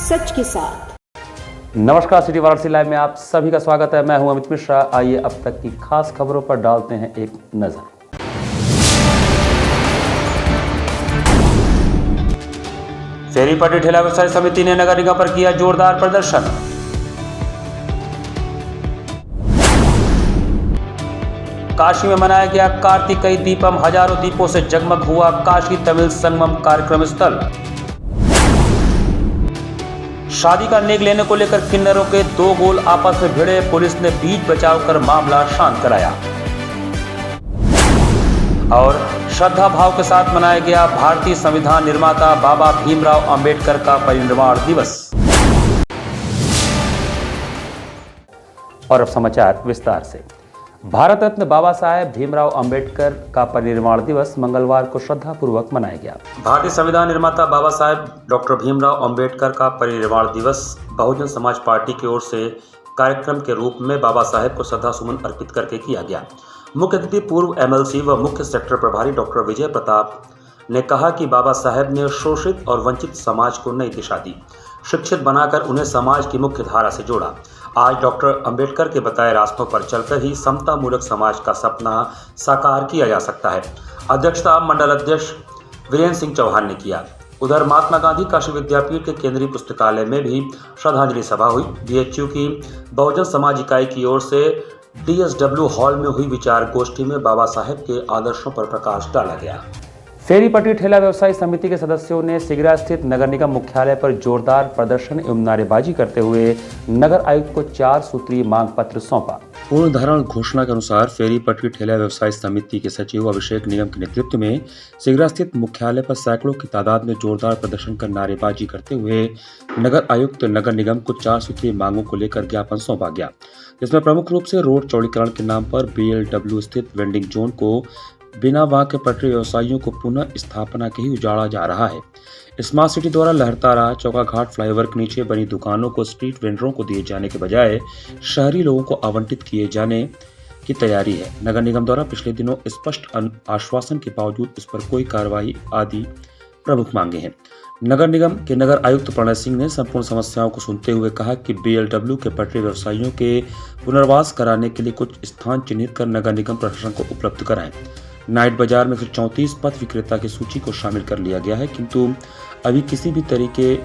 सच के साथ। नमस्कार, सिटी वाराणसी लाइव में आप सभी का स्वागत है। मैं हूं अमित मिश्रा। आइए अब तक की खास खबरों पर डालते हैं एक नजर। फेरी पटरी ठेला व्यवसाय समिति ने नगर निगम पर किया जोरदार प्रदर्शन। काशी में मनाया गया कार्तिकेय दीपम, हजारों दीपों से जगमग हुआ काशी तमिल संगमम कार्यक्रम स्थल। शादी का नेग लेने को लेकर किन्नरों के दो गोल आपस में भिड़े, पुलिस ने बीच बचाव कर मामला शांत कराया। और श्रद्धा भाव के साथ मनाया गया भारतीय संविधान निर्माता बाबा भीमराव अंबेडकर का परिनिर्वाण दिवस। और अब समाचार विस्तार से। भारत रत्न बाबा साहेब भीमराव अंबेडकर का परिनिर्वाण दिवस मंगलवार को श्रद्धापूर्वक मनाया गया। भारतीय संविधान निर्माता बाबा साहेब डॉक्टर भीमराव अंबेडकर का परिनिर्वाण दिवस बहुजन समाज पार्टी की ओर से कार्यक्रम के रूप में बाबा साहेब को श्रद्धा सुमन अर्पित करके किया गया। मुख्य अतिथि पूर्व एमएलसी व मुख्य सेक्टर प्रभारी डॉक्टर विजय प्रताप ने कहा कि बाबा साहेब ने शोषित और वंचित समाज को नई दिशा दी, शिक्षित बनाकर उन्हें समाज की मुख्य धारा से जोड़ा। आज डॉक्टर अंबेडकर के बताए रास्तों पर चलकर ही समता मूलक समाज का सपना साकार किया जा सकता है। अध्यक्षता मंडल अध्यक्ष वीरेंद्र सिंह चौहान ने किया। उधर महात्मा गांधी काशी विद्यापीठ के केंद्रीय पुस्तकालय में भी श्रद्धांजलि सभा हुई। बीएचयू की बहुजन समाज इकाई की ओर से डीएसडब्ल्यू हॉल में हुई विचार गोष्ठी में बाबा साहेब के आदर्शों पर प्रकाश डाला गया। फेरी पटरी ठेला व्यवसायी समिति के सदस्यों ने सिगरा स्थित नगर निगम मुख्यालय पर जोरदार प्रदर्शन एवं नारेबाजी करते हुए नगर आयुक्त को 4 सूत्रीय मांग पत्र सौंपा। पूर्ण धारण घोषणा के अनुसार फेरी पटरी ठेला व्यवसायी समिति के सचिव अभिषेक निगम के नेतृत्व में सिगरा स्थित मुख्यालय पर सैकड़ों की तादाद में जोरदार प्रदर्शन कर नारेबाजी करते हुए नगर आयुक्त नगर निगम को 4 सूत्रीय मांगों को लेकर ज्ञापन सौंपा गया, जिसमें प्रमुख रूप से रोड चौड़ीकरण के नाम पर BLW स्थित वेंडिंग जोन को बिना वहां के पटरी व्यवसायियों को पुनः स्थापना के ही उजाड़ा जा रहा है। स्मार्ट सिटी द्वारा लहरतारा चौका घाट फ्लाईओवर के नीचे बनी दुकानों को स्ट्रीट वेंडरों को दिए जाने के बजाय शहरी लोगों को आवंटित किए जाने की तैयारी है। नगर निगम द्वारा पिछले दिनों स्पष्ट आश्वासन के बावजूद इस पर कोई कार्रवाई आदि प्रमुख मांगे हैं। नगर निगम के नगर आयुक्त प्रणय सिंह ने संपूर्ण समस्याओं को सुनते हुए कहा कि BLW के पटरी व्यवसायियों के पुनर्वास कराने के लिए कुछ स्थान चिन्हित कर नगर निगम प्रशासन को उपलब्ध कराएं। नाइट बाजार में 134 पथ विक्रेता की सूची को शामिल कर लिया गया है, किंतु अभी किसी भी तरीके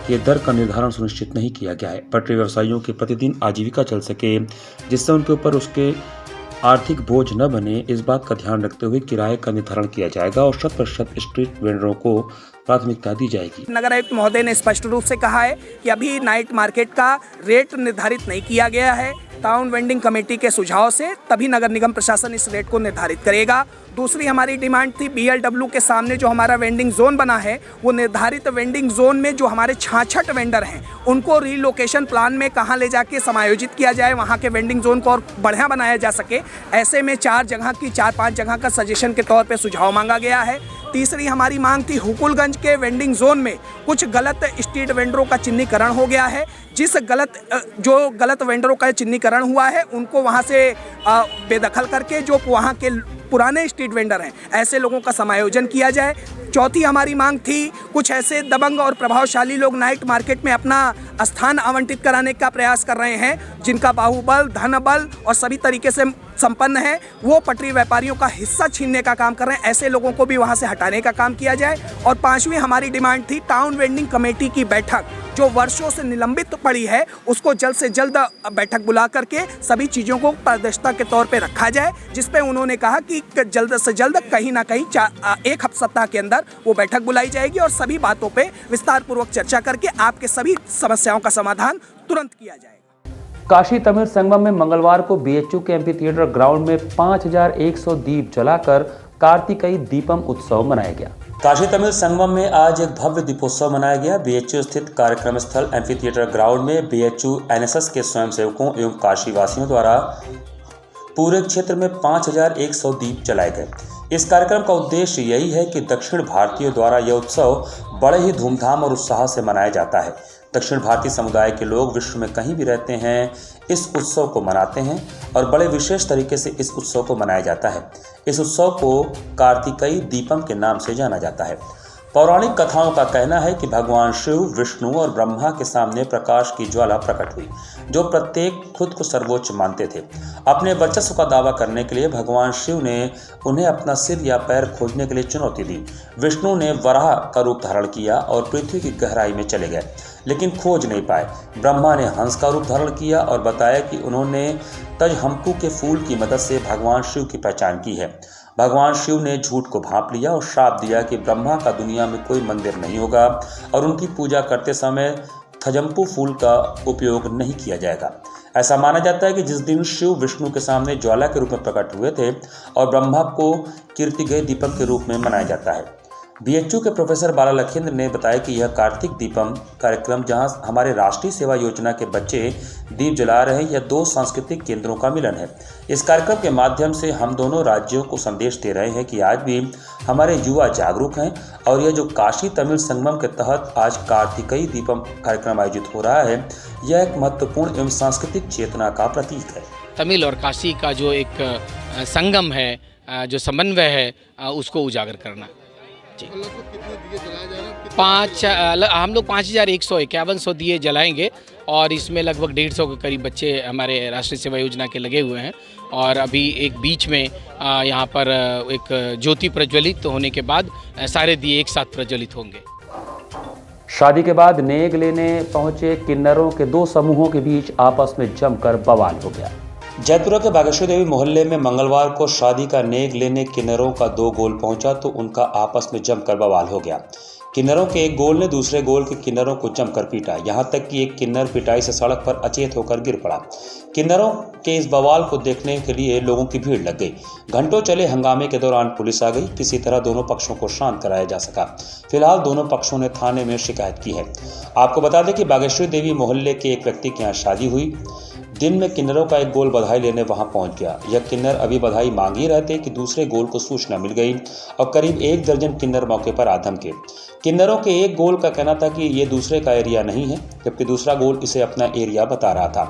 के दर का निर्धारण सुनिश्चित नहीं किया गया है। पटरी व्यवसायियों की प्रतिदिन आजीविका चल सके, जिससे उनके ऊपर उसके आर्थिक बोझ न बने, इस बात का ध्यान रखते हुए किराए का निर्धारण किया जाएगा और 100% स्ट्रीट वेंडरों को प्राथमिकता दी जाएगी। नगर आयुक्त महोदय ने स्पष्ट रूप से कहा है कि अभी नाइट मार्केट का रेट निर्धारित नहीं किया गया है। टाउन वेंडिंग कमेटी के सुझाव से तभी नगर निगम प्रशासन इस रेट को निर्धारित करेगा। दूसरी हमारी डिमांड थी BLW के सामने जो हमारा वेंडिंग जोन बना है, वो निर्धारित वेंडिंग जोन में जो हमारे 66 वेंडर हैं उनको रीलोकेशन प्लान में कहाँ ले जाके समायोजित किया जाए, वहाँ के वेंडिंग जोन को और बढ़िया बनाया जा सके। ऐसे में 4-5 जगह का सजेशन के तौर पर सुझाव मांगा गया है। तीसरी हमारी मांग थी हुकुलगंज के वेंडिंग जोन में कुछ गलत स्ट्रीट वेंडरों का चिन्हीकरण हो गया है। जो गलत वेंडरों का चिन्हीकरण हुआ है उनको वहाँ से बेदखल करके जो वहाँ के पुराने स्ट्रीट वेंडर हैं ऐसे लोगों का समायोजन किया जाए। चौथी हमारी मांग थी कुछ ऐसे दबंग और प्रभावशाली लोग नाइट मार्केट में अपना स्थान आवंटित कराने का प्रयास कर रहे हैं, जिनका बाहुबल, धन बल और सभी तरीके से संपन्न है, वो पटरी व्यापारियों का हिस्सा छीनने का काम कर रहे हैं। ऐसे लोगों को भी वहां से हटाने का काम किया जाए। और 5वीं हमारी डिमांड थी टाउन वेंडिंग कमेटी की बैठक जो वर्षों से निलंबित पड़ी है उसको जल्द से जल्द बैठक बुला करके सभी चीज़ों को पारदर्शिता के तौर पे रखा जाए, जिसपे उन्होंने कहा कि जल्द से जल्द कहीं ना कहीं 1 सप्ताह के अंदर वो बैठक बुलाई जाएगी और सभी बातों पे विस्तार पूर्वक चर्चा करके आपके सभी समस्याओं का समाधान तुरंत किया जाएगा। काशी तमिल संगमम में मंगलवार को BHU के एम्फी थिएटर ग्राउंड में 5100 दीप जलाकर कार्तिकेय दीपम उत्सव मनाया गया। काशी तमिल संगमम में आज एक भव्य दीपोत्सव मनाया गया। BHU स्थित कार्यक्रम स्थल एम्फी थिएटर ग्राउंड में BHU NSS के स्वयंसेवकों एवं काशी वासियों द्वारा पूरे क्षेत्र में 5100 दीप जलाए गए। इस कार्यक्रम का उद्देश्य यही है कि दक्षिण भारतीयों द्वारा यह उत्सव बड़े ही धूमधाम और उत्साह से मनाया जाता है। दक्षिण भारतीय समुदाय के लोग विश्व में कहीं भी रहते हैं इस उत्सव को मनाते हैं और बड़े विशेष तरीके से इस उत्सव को मनाया जाता है। इस उत्सव को कार्तिकेय दीपम के नाम से जाना जाता है। पौराणिक कथाओं का कहना है कि भगवान शिव, विष्णु और ब्रह्मा के सामने प्रकाश की ज्वाला प्रकट हुई, जो प्रत्येक खुद को सर्वोच्च मानते थे। अपने वर्चस्व का दावा करने के लिए भगवान शिव ने उन्हें अपना सिर या पैर खोजने के लिए चुनौती दी। विष्णु ने वराह का रूप धारण किया और पृथ्वी की गहराई में चले गए, लेकिन खोज नहीं पाए। ब्रह्मा ने हंस का रूप धारण किया और बताया कि उन्होंने तजहम्पू के फूल की मदद से भगवान शिव की पहचान की है। भगवान शिव ने झूठ को भांप लिया और श्राप दिया कि ब्रह्मा का दुनिया में कोई मंदिर नहीं होगा और उनकी पूजा करते समय थजम्पू फूल का उपयोग नहीं किया जाएगा। ऐसा माना जाता है कि जिस दिन शिव विष्णु के सामने ज्वाला के रूप में प्रकट हुए थे और ब्रह्मा को कीर्तिगय दीपक के रूप में मनाया जाता है। बीएचयू के प्रोफेसर बाला लखेंद्र ने बताया कि यह कार्तिक दीपम कार्यक्रम, जहां हमारे राष्ट्रीय सेवा योजना के बच्चे दीप जला रहे हैं, यह 2 सांस्कृतिक केंद्रों का मिलन है। इस कार्यक्रम के माध्यम से हम दोनों राज्यों को संदेश दे रहे हैं कि आज भी हमारे युवा जागरूक हैं और यह जो काशी तमिल संगमम के तहत आज कार्तिकई दीपम कार्यक्रम आयोजित हो रहा है, यह एक महत्वपूर्ण एवं सांस्कृतिक चेतना का प्रतीक है। तमिल और काशी का जो एक संगम है, जो समन्वय है, उसको उजागर करना। हम लोग 5151 दिए जलाएंगे और इसमें लगभग 150 के करीब बच्चे हमारे राष्ट्रीय सेवा योजना के लगे हुए हैं। और अभी एक बीच में यहाँ पर एक ज्योति प्रज्वलित होने के बाद सारे दिए एक साथ प्रज्वलित होंगे। शादी के बाद नेग लेने पहुंचे किन्नरों के 2 समूहों के बीच आपस में जमकर बवाल हो गया। जयपुर के बागेश्वर देवी मोहल्ले में मंगलवार को शादी का नेग लेने किन्नरों का 2 गोल पहुंचा तो उनका आपस में जमकर बवाल हो गया। किन्नरों के एक गोल ने दूसरे गोल के किन्नरों को जमकर पीटा, यहां तक कि एक किन्नर पिटाई से सड़क पर अचेत होकर गिर पड़ा। किन्नरों के इस बवाल को देखने के लिए लोगों की भीड़ लग गई। घंटों चले हंगामे के दौरान पुलिस आ गई। किसी तरह दोनों पक्षों को शांत कराया जा सका। फिलहाल दोनों पक्षों ने थाने में शिकायत की है। आपको बता दें कि बागेश्वर देवी मोहल्ले के एक व्यक्ति के यहाँ शादी हुई। दिन में किन्नरों का एक गोल बधाई लेने वहां पहुंच गया। यह किन्नर अभी बधाई मांग ही रहते कि दूसरे गोल को सूचना मिल गई और करीब 1 दर्जन किन्नर मौके पर आ धमके। किन्नरों के एक गोल का कहना था कि ये दूसरे का एरिया नहीं है, जबकि दूसरा गोल इसे अपना एरिया बता रहा था।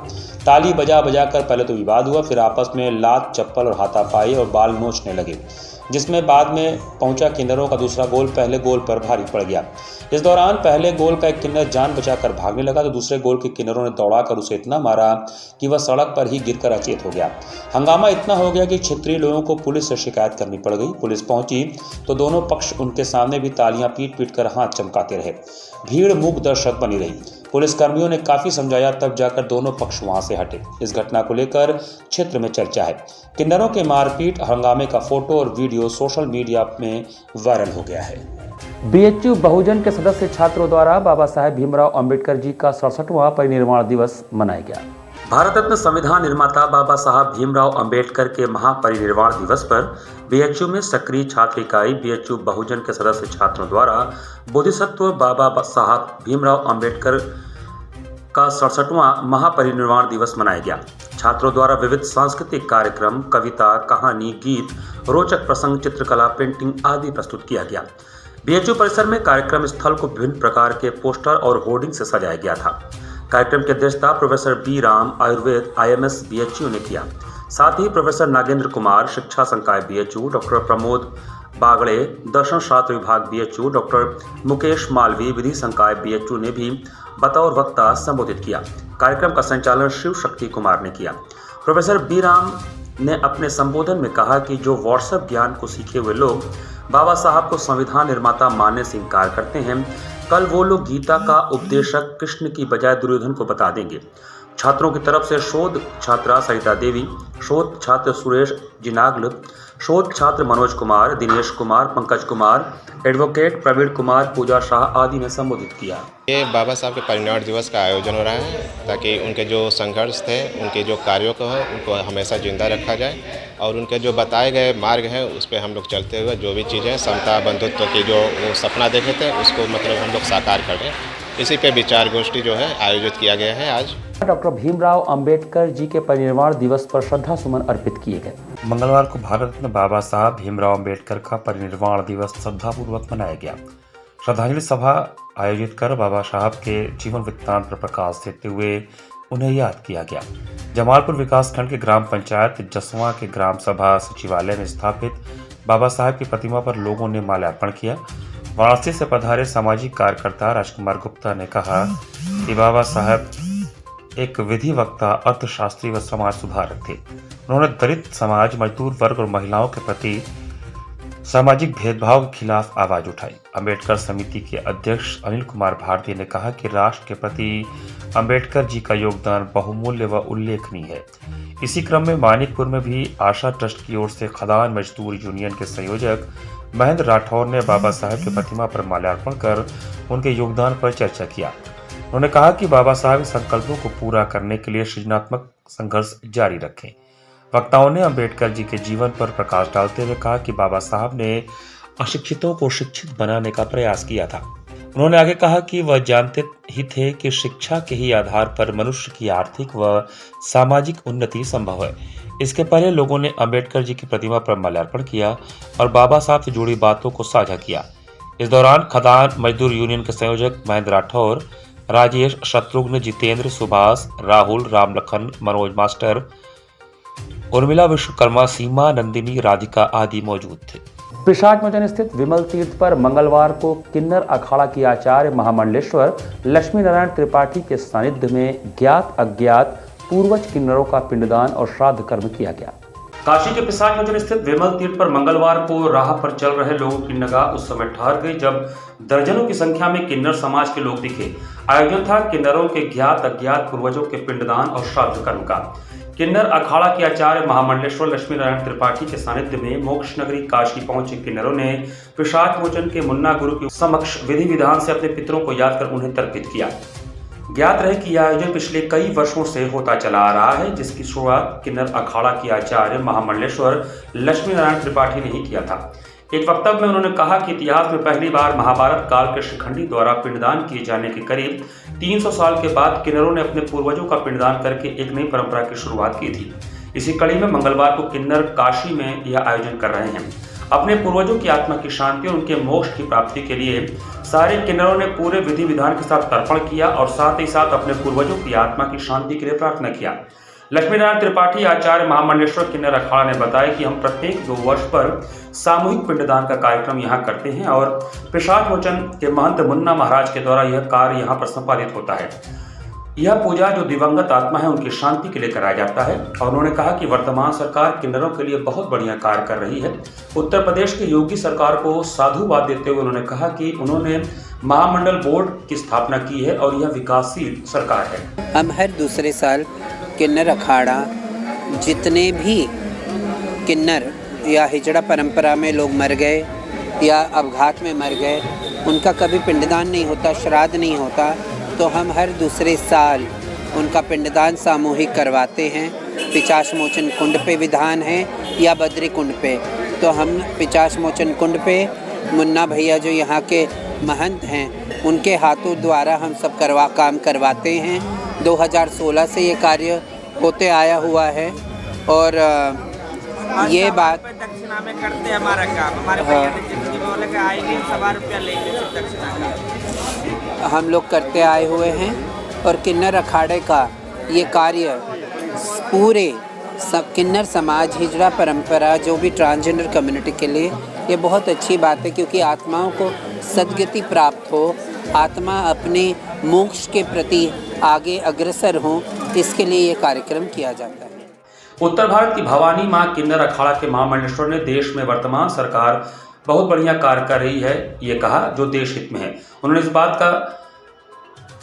ताली बजा बजा कर पहले तो विवाद हुआ, फिर आपस में लात, चप्पल और हाथापाई और बाल नोचने लगे, जिसमें बाद में पहुंचा किन्नरों का दूसरा गोल पहले गोल पर भारी पड़ गया। इस दौरान पहले गोल का एक किन्नर जान बचाकर भागने लगा तो दूसरे गोल के किन्नरों ने दौड़ाकर उसे इतना मारा कि वह सड़क पर ही गिरकर अचेत हो गया। हंगामा इतना हो गया कि क्षेत्रीय लोगों को पुलिस से शिकायत करनी पड़ गई। पुलिस पहुंची तो दोनों पक्ष उनके सामने भी तालियां पीट पीट कर हाथ चमकाते रहे। भीड़ मूक दर्शक बनी रही। पुलिसकर्मियों ने काफी समझाया, तब जाकर दोनों पक्ष वहां से हटे। इस घटना को लेकर क्षेत्र में चर्चा है। किन्नरों के मारपीट हंगामे का फोटो और वीडियो सोशल मीडिया में वायरल हो गया है। बीएचयू बहुजन के सदस्य छात्रों द्वारा बाबा साहेब भीमराव अंबेडकर जी का 67वां परिनिर्वाण दिवस मनाया गया। भारत रत्न संविधान निर्माता बाबा साहब भीमराव अंबेडकर के महापरिनिर्वाण दिवस पर बीएचयू में सक्रिय छात्र इकाई बीएचयू बहुजन के सदस्य छात्रों द्वारा बोधिसत्व बाबा साहब भीमराव अंबेडकर का 67वां महापरिनिर्वाण दिवस मनाया गया। छात्रों द्वारा विविध सांस्कृतिक कार्यक्रम, कविता, कहानी, गीत, रोचक प्रसंग, चित्रकला, पेंटिंग आदि प्रस्तुत किया गया। बीएचयू परिसर में कार्यक्रम स्थल को विभिन्न प्रकार के पोस्टर और होर्डिंग से सजाया गया था। कार्यक्रम की अध्यक्षता professor B Ram, Ayurveda IMS BHU ने किया। साथ ही प्रोफेसर नागेंद्र कुमार, शिक्षा संकाय बीएचयू, डॉक्टर प्रमोद बागड़े, दर्शन शास्त्र विभाग बीएचयू, डॉक्टर मुकेश मालवी, विधि संकाय बीएचयू ने भी बतौर वक्ता संबोधित किया। कार्यक्रम का संचालन शिव शक्ति कुमार ने किया। प्रोफेसर बी राम ने अपने संबोधन में कहा कि जो व्हाट्सएप ज्ञान को सीखे हुए लोग बाबा साहब को संविधान निर्माता मानने से इंकार करते हैं, कल वो लोग गीता का उपदेशक कृष्ण की बजाय दुर्योधन को बता देंगे। छात्रों की तरफ से शोध छात्रा सरिता देवी, शोध छात्र सुरेश जिनागल, शोध छात्र मनोज कुमार, दिनेश कुमार, पंकज कुमार, एडवोकेट प्रवीण कुमार, पूजा शाह आदि ने संबोधित किया। ये बाबा साहब के परिनिर्वाण दिवस का आयोजन हो रहा है ताकि उनके जो संघर्ष थे, उनके जो कार्यों को है, उनको हमेशा जिंदा रखा जाए और उनके जो बताए गए मार्ग हैं उस पर हम लोग चलते हुए जो भी चीज़ें समता बंधुत्व की जो वो सपना देखे थे उसको मतलब हम लोग साकार करें। इसी पे विचार गोष्ठी जो है आयोजित किया गया है। आज डॉक्टर भीमराव अंबेडकर जी के परिनिर्वाण दिवस पर श्रद्धा सुमन अर्पित किए गए। मंगलवार को भारत रत्न बाबा साहब भीमराव अंबेडकर का परिनिर्वाण दिवस श्रद्धापूर्वक मनाया गया। श्रद्धांजलि सभा आयोजित कर बाबा साहब के जीवन वृत्तांत पर प्रकाश देते हुए उन्हें याद किया गया। जमालपुर विकासखंड के ग्राम पंचायत जसवां के ग्राम सभा सचिवालय में स्थापित बाबा साहब की प्रतिमा पर लोगों ने माल्यार्पण किया। वाराणसी से पधारे सामाजिक कार्यकर्ता राजकुमार गुप्ता ने कहा कि बाबा साहब एक विधि वक्ता, अर्थशास्त्री व समाज सुधारक थे। उन्होंने दलित समाज, मजदूर वर्ग और महिलाओं के प्रति सामाजिक भेदभाव के खिलाफ आवाज उठाई। अंबेडकर समिति के अध्यक्ष अनिल कुमार भारती ने कहा कि राष्ट्र के प्रति अंबेडकर जी का योगदान बहुमूल्य व उल्लेखनीय है। इसी क्रम में मानिकपुर में भी आशा ट्रस्ट की ओर से खदान मजदूर यूनियन के संयोजक महेंद्र राठौर ने बाबा साहब की प्रतिमा पर माल्यार्पण कर उनके योगदान पर चर्चा किया। उन्होंने कहा कि बाबा साहब संकल्पों को पूरा करने के लिए सृजनात्मक संघर्ष जारी रखें। वक्ताओं ने अंबेडकर जी के जीवन पर प्रकाश डालते हुए कहा कि बाबा साहब ने अशिक्षितों को शिक्षित बनाने का प्रयास किया था। उन्होंने आगे कहा कि वह जानते ही थे कि शिक्षा के ही आधार पर मनुष्य की आर्थिक व सामाजिक उन्नति संभव है। इसके पहले लोगों ने अंबेडकर जी की प्रतिमा पर माल्यार्पण किया और बाबा साहब से जुड़ी बातों को साझा किया। इस दौरान खदान मजदूर यूनियन के संयोजक महेंद्र राठौर, राजेश, शत्रुघ्न, जितेंद्र, सुभाष, राहुल, रामलखन, मनोज मास्टर, उर्मिला विश्वकर्मा, सीमा, नंदिनी, राधिका आदि मौजूद थे। पिशाच मोचन स्थित विमल तीर्थ पर मंगलवार को किन्नर अखाड़ा की आचार्य महामंडलेश्वर लक्ष्मी नारायण त्रिपाठी के सानिध्य में ज्ञात अज्ञात पूर्वज किन्नरों का पिंडदान और श्राद्ध कर्म किया गया। काशी के पिशाच मोचन स्थित विमल तीर्थ पर मंगलवार को राह पर चल रहे लोगों की निगाह उस समय ठहर गई जब दर्जनों की संख्या में किन्नर समाज के लोग दिखे। आयोजन था किन्नरों के ज्ञात अज्ञात पूर्वजों के पिंडदान और श्राद्ध कर्म का। किन्नर अखाड़ा के आचार्य महामंडलेश्वर लक्ष्मी नारायण त्रिपाठी के सानिध्य में मोक्ष नगरी काशी पहुंचे किन्नरों ने पिशाच मोचन के मुन्ना गुरु के समक्ष विधि विधान से अपने पितरों को याद कर उन्हें तर्पित किया। ज्ञात रहे कि यह आयोजन पिछले कई वर्षों से होता चला आ रहा है, जिसकी शुरुआत किन्नर अखाड़ा की आचार्य महामंडलेश्वर लक्ष्मी नारायण त्रिपाठी ने ही किया था। एक वक्तव्य में उन्होंने कहा कि इतिहास में पहली बार महाभारत काल के शिखंडी द्वारा पिंडदान किए जाने के करीब 300 साल के बाद किन्नरों ने अपने पूर्वजों का पिंडदान करके एक नई परंपरा की शुरुआत की थी। इसी कड़ी में मंगलवार को किन्नर काशी में यह आयोजन कर रहे हैं। अपने पूर्वजों की आत्मा की शांति और उनके मोक्ष की प्राप्ति के लिए सारे किन्नरों ने पूरे विधि विधान के साथ तर्पण किया और साथ ही साथ अपने पूर्वजों की आत्मा की शांति के लिए प्रार्थना किया। लक्ष्मी नारायण त्रिपाठी आचार्य महामंडलेश्वर किन्नर अखाड़ा ने बताया कि हम प्रत्येक 2 वर्ष पर सामूहिक पिंडदान का कार्यक्रम यहाँ करते हैं और पिशाच मोचन के महंत मुन्ना महाराज के द्वारा यह कार्य यहाँ पर संपादित होता है। यह पूजा जो दिवंगत आत्मा है उनकी शांति के लिए कराया जाता है। और उन्होंने कहा कि वर्तमान सरकार किन्नरों के लिए बहुत बढ़िया कार्य कर रही है। उत्तर प्रदेश की योगी सरकार को साधुवाद देते हुए उन्होंने कहा कि उन्होंने महामंडल बोर्ड की स्थापना की है और यह विकासशील सरकार है। हम हर दूसरे साल किन्नर अखाड़ा जितने भी किन्नर या हिजड़ा परंपरा में लोग मर गए या अपघात में मर गए, उनका कभी पिंडदान नहीं होता, श्राद्ध नहीं होता, तो हम हर दूसरे साल उनका पिंडदान सामूहिक करवाते हैं। पिशाच मोचन कुंड पे विधान है या बद्री कुंड पे, तो हम पिशाच मोचन कुंड पे मुन्ना भैया जो यहाँ के महंत हैं उनके हाथों द्वारा हम सब काम करवाते हैं। 2016 से ये कार्य होते आया हुआ है और ये बात दक्षिणा में करते हैं हमारा काम। हमारे भैया ने जिंदगी में बोले कि आएंगे 1.25 रुपया लेंगे सिर्फ दक्षिणा का, हम लोग करते आए हुए हैं। और किन्नर अखाड़े का ये कार्य पूरे किन्नर समाज, हिजड़ा परंपरा, जो भी ट्रांसजेंडर कम्युनिटी के लिए ये बहुत अच्छी बात है, क्योंकि आत्माओं को सद्गति प्राप्त हो, आत्मा अपने मोक्ष के प्रति आगे अग्रसर हो, इसके लिए ये कार्यक्रम किया जाता है। उत्तर भारत की भवानी मां किन्नर अखाड़ा के महामंडलेश्वर ने देश में वर्तमान सरकार बहुत बढ़िया कार्य कर रही है ये कहा जो देश हित में है। उन्होंने इस बात का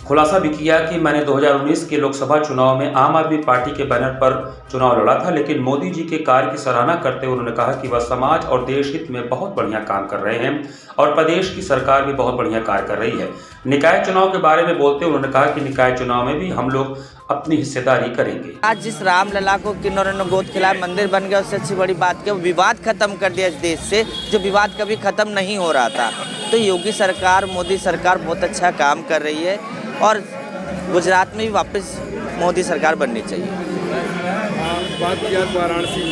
खुलासा भी किया कि मैंने 2019 के लोकसभा चुनाव में आम आदमी पार्टी के बैनर पर चुनाव लड़ा था, लेकिन मोदी जी के कार्य की सराहना करते हुए उन्होंने कहा कि वह समाज और देश हित में बहुत बढ़िया काम कर रहे हैं और प्रदेश की सरकार भी बहुत बढ़िया कार्य कर रही है। निकाय चुनाव के बारे में बोलते हुए उन्होंने कहा कि निकाय चुनाव में भी हम लोग अपनी हिस्सेदारी करेंगे। आज जिस रामलला को किन्नरों ने गोद खिलाया, मंदिर बन गया, उससे अच्छी बड़ी बात क्या, विवाद खत्म कर दिया इस देश से, जो विवाद कभी खत्म नहीं हो रहा था। तो योगी सरकार, मोदी सरकार बहुत अच्छा काम कर रही है और गुजरात में भी वापस मोदी सरकार बननी चाहिए। बात की जाए वाराणसी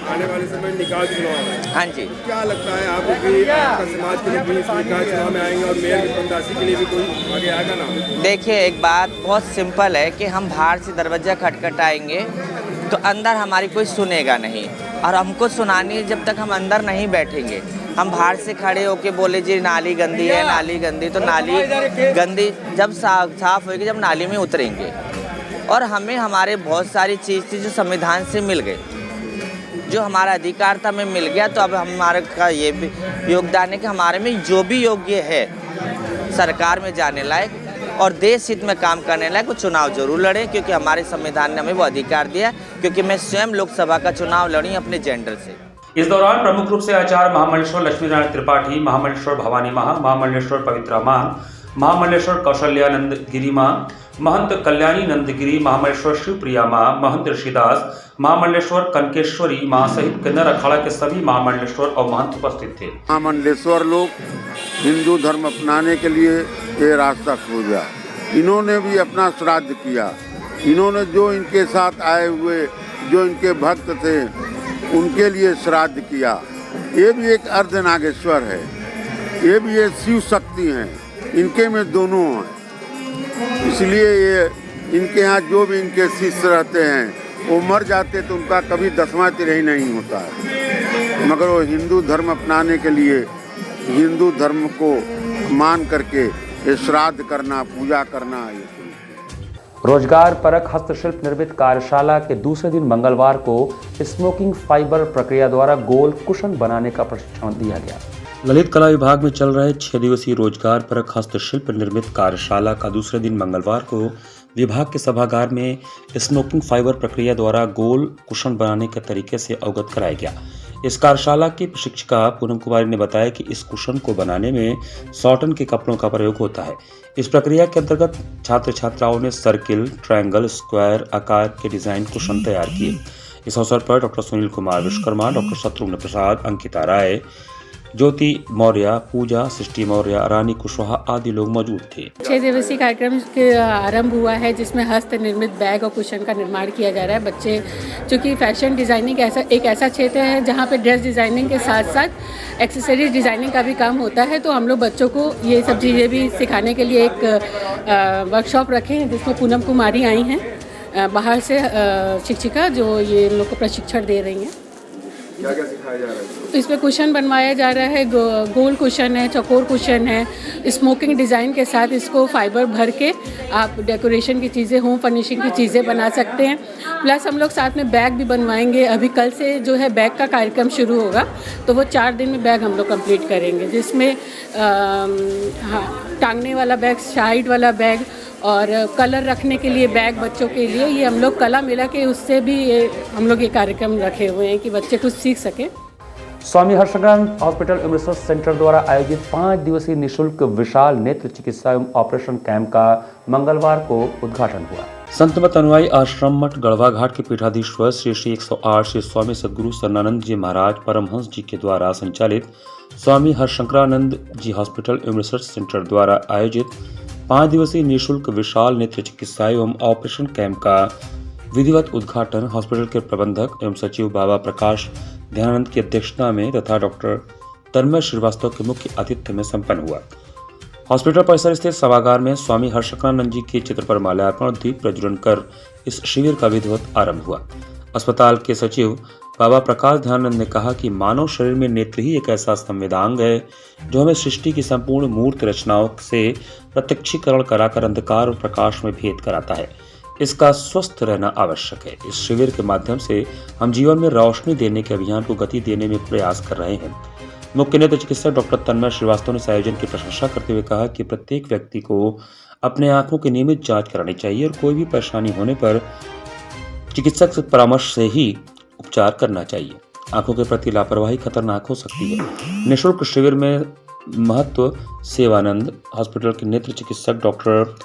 आने वाले समय निकाय चुनाव है, हाँ जी, क्या लगता है आपको कि आपका समाज के लोग भी इस निकाय चुनाव में आएंगे और मेयर की प्रत्याशी के लिए भी कोई आगे आएगा ना? देखिए, एक बात बहुत सिंपल है कि हम बाहर से दरवाजा खटखटाएंगे तो अंदर हमारी कोई सुनेगा नहीं, और हमको सुनानी है जब तक हम अंदर नहीं बैठेंगे। हम बाहर से खड़े होके बोले जी नाली गंदी है, नाली गंदी, तो नाली गंदी जब साफ होगी जब नाली में उतरेंगे। और हमें हमारे बहुत सारी चीज़ थी जो संविधान से मिल गई, जो हमारा अधिकार था हमें मिल गया। तो अब हमारे का ये भी योगदान है कि हमारे में जो भी योग्य है सरकार में जाने लायक और देश हित में काम करने लायक वो चुनाव जरूर लड़ें, क्योंकि हमारे संविधान ने हमें वो अधिकार दिया। क्योंकि मैं स्वयं लोकसभा का चुनाव लड़ी अपने जेंडर से। इस दौरान प्रमुख रूप से आचार्य महामंडलेश्वर लक्ष्मी नारायण त्रिपाठी, महामंडलेश्वर भवानी माँ, महामंडलेश्वर पवित्रा माँ, महामंडलेश्वर कौशल्यानंद गिरी माँ, महंत कल्याणी नंदगिरी, महामंडलेश्वर शिवप्रिया माँ, महंत ऋषिदास, महामंडलेश्वर कनकेश्वरी माँ सहित किन्नर अखाड़ा के सभी महामंडलेश्वर और महंत उपस्थित थे। महामंडलेश्वर लोग हिंदू धर्म अपनाने के लिए ये रास्ता खोजा। इन्होंने भी अपना श्राद्ध किया। इन्होंने जो इनके साथ आए हुए जो इनके भक्त थे उनके लिए श्राद्ध किया। ये भी एक अर्ध नागेश्वर है, ये भी एक शिव शक्ति हैं, इनके में दोनों हैं। इसलिए ये इनके यहाँ जो भी इनके शिष्य रहते हैं वो मर जाते तो उनका कभी 10वां तिरही नहीं होता है, मगर वो हिंदू धर्म अपनाने के लिए हिंदू धर्म को मान करके ये श्राद्ध करना, पूजा करना। रोजगार परक हस्तशिल्प निर्मित कार्यशाला के दूसरे दिन मंगलवार को स्मोकिंग फाइबर प्रक्रिया द्वारा गोल कुशन बनाने का प्रशिक्षण दिया गया। ललित कला विभाग में चल रहे 6 दिवसीय रोजगार परक हस्तशिल्प निर्मित कार्यशाला का दूसरे दिन मंगलवार को विभाग के सभागार में स्मोकिंग फाइबर प्रक्रिया द्वारा गोल कुशन बनाने के तरीके से अवगत कराया गया। इस कार्यशाला की प्रशिक्षिका पूनम कुमारी ने बताया कि इस कुशन को बनाने में सॉटन के कपड़ों का प्रयोग होता है। इस प्रक्रिया के अंतर्गत छात्र छात्राओं ने सर्किल, ट्रायंगल, स्क्वायर आकार के डिजाइन कुशन तैयार किए। इस अवसर पर डॉक्टर सुनील कुमार विश्वकर्मा, डॉक्टर शत्रुघ्न प्रसाद, अंकिता राय, ज्योति मौर्य, पूजा, सृष्टि मौर्य, रानी कुशवाहा आदि लोग मौजूद थे। 6 दिवसीय कार्यक्रम के आरंभ हुआ है जिसमें हस्त निर्मित बैग और कुशन का निर्माण किया जा रहा है। बच्चे चूँकि फैशन डिज़ाइनिंग एक ऐसा क्षेत्र है जहाँ पे ड्रेस डिज़ाइनिंग के साथ साथ एक्सेसरीज डिज़ाइनिंग का भी काम होता है, तो हम लोग बच्चों को ये सब चीज़ें भी सिखाने के लिए एक वर्कशॉप रखे हैं जिसमें पूनम कुमारी आई हैं बाहर से शिक्षिका जो ये लोग को प्रशिक्षण दे रही हैं। क्या क्या सिखाया जा रहा है? तो इसमें कुशन बनवाया जा रहा है, गोल कुशन है, चौकोर कुशन है, स्मोकिंग डिज़ाइन के साथ इसको फाइबर भर के आप डेकोरेशन की चीज़ें, होम फर्निशिंग की चीज़ें बना सकते हैं। प्लस हम लोग साथ में बैग भी बनवाएंगे। अभी कल से जो है बैग का कार्यक्रम शुरू होगा, तो वो 4 दिन में बैग हम लोग कंप्लीट करेंगे, जिसमें टांगने वाला बैग, साइड वाला बैग और कलर रखने के लिए बैग बच्चों के लिए। ये हम लोग कला मेला के उससे भी हम लोग ये कार्यक्रम रखे हुए हैं कि बच्चे कुछ सीख सकें। स्वामी हर्षग्रांथ हॉस्पिटल एवं रिसर्च सेंटर द्वारा आयोजित 5 दिवसीय निःशुल्क विशाल नेत्र चिकित्सा एवं ऑपरेशन कैंप का मंगलवार को उद्घाटन हुआ। संत मत अनुयायी आश्रम मठ गढ़वा घाट के पीठाधीश्वर श्री 108 श्री स्वामी सद्गुरु सरनानंद जी महाराज परमहंस जी के द्वारा संचालित स्वामी हर्षशंकरानंद जी हॉस्पिटल एवं रिसर्च सेंटर द्वारा आयोजित 5 दिवसीय निःशुल्क विशाल नेत्र चिकित्सा एवं ऑपरेशन कैंप का विधिवत उद्घाटन हॉस्पिटल के प्रबंधक एवं सचिव बाबा प्रकाश ध्यानानंद की अध्यक्षता में तथा डॉक्टर तन्मय श्रीवास्तव के मुख्य आतिथ्य में संपन्न हुआ। हॉस्पिटल परिसर स्थित सभागार में स्वामी हर्षशंकरानंद जी के चित्र पर माल्यार्पण और दीप प्रज्वलन कर इस शिविर का विधिवत आरंभ हुआ। अस्पताल के सचिव बाबा प्रकाश ध्यानानंद ने कहा कि मानव शरीर में नेत्र ही एक ऐसा संवेदांग है जो हमें सृष्टि की संपूर्ण मूर्त रचनाओं से प्रत्यक्षीकरण कराकर अंधकार और प्रकाश में भेद कराता है। इसका स्वस्थ रहना आवश्यक है। इस शिविर के माध्यम से हम जीवन में रोशनी देने के अभियान को गति देने में प्रयास कर रहे हैं। मुख्य नेत्र चिकित्सक डॉक्टर तन्मय श्रीवास्तव ने इस आयोजन की प्रशंसा करते हुए कहा कि प्रत्येक व्यक्ति को अपने आंखों की नियमित जांच करानी चाहिए और कोई भी परेशानी होने पर चिकित्सक से परामर्श से ही उपचार करना चाहिए। आंखों के प्रति लापरवाही खतरनाक हो सकती है। निःशुल्क शिविर में महत्व सेवानंद हॉस्पिटल के नेत्र चिकित्सक doctor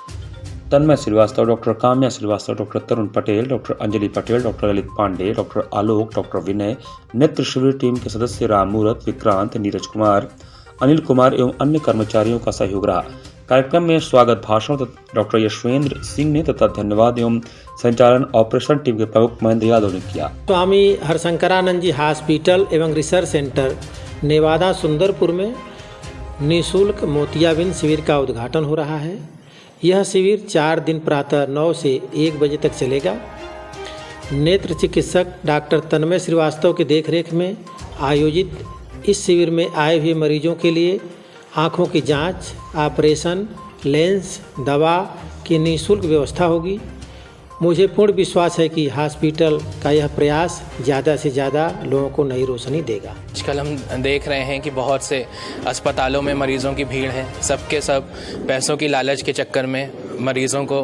Tanmay Srivastava, doctor Kamya Srivastava, doctor Tarun Patel, doctor Anjali Patel, doctor Lalit Pandey, doctor Alok, doctor Vinay, नेत्र शिविर टीम के सदस्य राम मूरत, विक्रांत, नीरज कुमार, अनिल कुमार एवं अन्य कर्मचारियों का सहयोग रहा। कार्यक्रम में स्वागत भाषण डॉक्टर यशवेंद्र सिंह ने तथा धन्यवाद एवं संचालन ऑपरेशन टीम के प्रमुख महेंद्र यादव ने किया। स्वामी हर्षशंकरानंद जी हॉस्पिटल एवं रिसर्च सेंटर नेवादा सुंदरपुर में निःशुल्क मोतियाबिंद शिविर का उद्घाटन हो रहा है। यह शिविर 4 दिन प्रातः 9 से 1 बजे तक चलेगा। नेत्र चिकित्सक डॉक्टर तन्मय श्रीवास्तव की देखरेख में आयोजित इस शिविर में आए हुए मरीजों के लिए आँखों की जांच, ऑपरेशन, लेंस, दवा की निःशुल्क व्यवस्था होगी। मुझे पूर्ण विश्वास है कि हॉस्पिटल का यह प्रयास ज़्यादा से ज़्यादा लोगों को नई रोशनी देगा। आजकल हम देख रहे हैं कि बहुत से अस्पतालों में मरीज़ों की भीड़ है। सबके सब पैसों की लालच के चक्कर में मरीज़ों को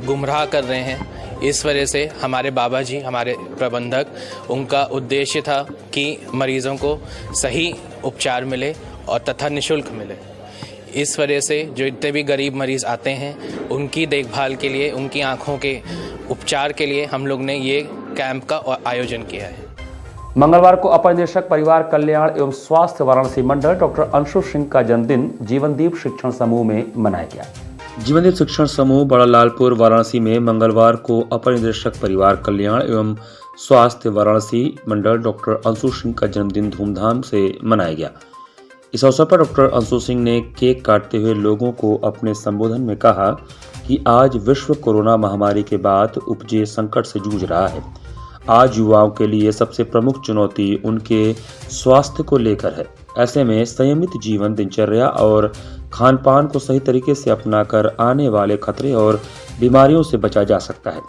गुमराह कर रहे हैं। इस वजह से हमारे बाबा जी, हमारे प्रबंधक, उनका उद्देश्य था कि मरीज़ों को सही उपचार मिले और तथा निःशुल्क मिले। इस वजह से जो इतने भी गरीब मरीज़ आते हैं उनकी देखभाल के लिए, उनकी आँखों के उपचार के लिए हम लोग ने ये कैंप का आयोजन किया है। मंगलवार को अपर निदेशक परिवार कल्याण एवं स्वास्थ्य वाराणसी मंडल डॉक्टर अंशु सिंह का जन्मदिन जीवनदीप शिक्षण समूह में मनाया गया। जीवनदीप शिक्षण समूह बड़ा लालपुर वाराणसी में मंगलवार को अपर निदेशक परिवार कल्याण एवं स्वास्थ्य वाराणसी मंडल डॉक्टर अंशु सिंह का जन्मदिन धूमधाम से मनाया गया। इस अवसर पर डॉक्टर अंशु सिंह ने केक काटते हुए लोगों को अपने संबोधन में कहा कि आज विश्व कोरोना महामारी के बाद उपजे संकट से जूझ रहा है। आज युवाओं के लिए सबसे प्रमुख चुनौती उनके स्वास्थ्य को लेकर है। ऐसे में संयमित जीवन दिनचर्या और खान पान को सही तरीके से अपनाकर आने वाले खतरे और बीमारियों से बचा जा सकता है।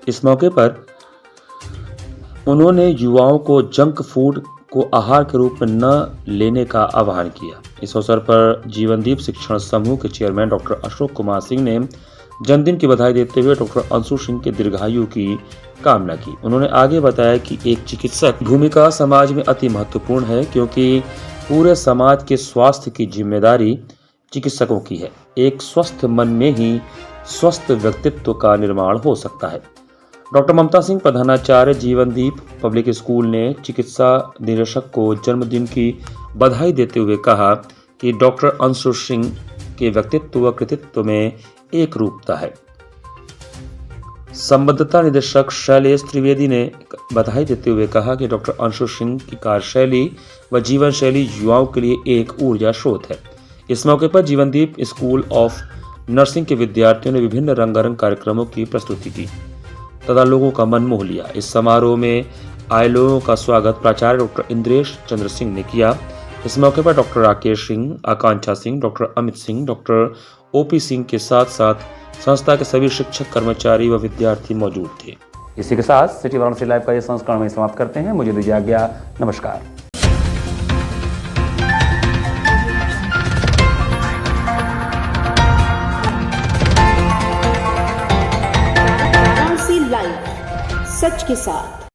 इस मौके पर उन्होंने युवाओं को जंक फूड को आहार के रूप में न लेने का आह्वान किया। इस अवसर पर जीवनदीप शिक्षण समूह के चेयरमैन डॉक्टर अशोक कुमार सिंह ने जन्मदिन की बधाई देते हुए डॉक्टर अंशु सिंह के दीर्घायु की कामना की। उन्होंने आगे बताया कि एक चिकित्सक भूमिका समाज में अति महत्वपूर्ण है, क्योंकि पूरे समाज के स्वास्थ्य की जिम्मेदारी चिकित्सकों की है। एक स्वस्थ मन में ही स्वस्थ व्यक्तित्व का निर्माण हो सकता है। डॉक्टर ममता सिंह प्रधानाचार्य जीवनदीप पब्लिक स्कूल ने चिकित्सा निदेशक को जन्मदिन की बधाई देते हुए कहा कि डॉक्टर अंशु सिंह के व्यक्तित्व व कृतित्व में एक रूपता है। संबद्धता निदेशक शैलेश त्रिवेदी ने बधाई देते हुए कहा कि डॉक्टर अंशु सिंह की कार्यशैली व जीवन शैली युवाओं के लिए एक ऊर्जा स्रोत है। इस मौके पर जीवनदीप स्कूल ऑफ नर्सिंग के विद्यार्थियों ने विभिन्न रंगारंग कार्यक्रमों की प्रस्तुति की तथा लोगों का मन मोह लिया। इस समारोह में आए लोगों का स्वागत प्राचार्य डॉक्टर इंद्रेश चंद्र सिंह ने किया। इस मौके पर doctor Rakesh Singh, Akanksha Singh, doctor Amit Singh, doctor OP Singh के साथ साथ संस्था के सभी शिक्षक, कर्मचारी व विद्यार्थी मौजूद थे। इसी के साथ सिटी वाराणसी लाइव का ये संस्करण में समाप्त करते हैं। मुझे दीजिए आज्ञा। नमस्कार। लाइव सच के साथ।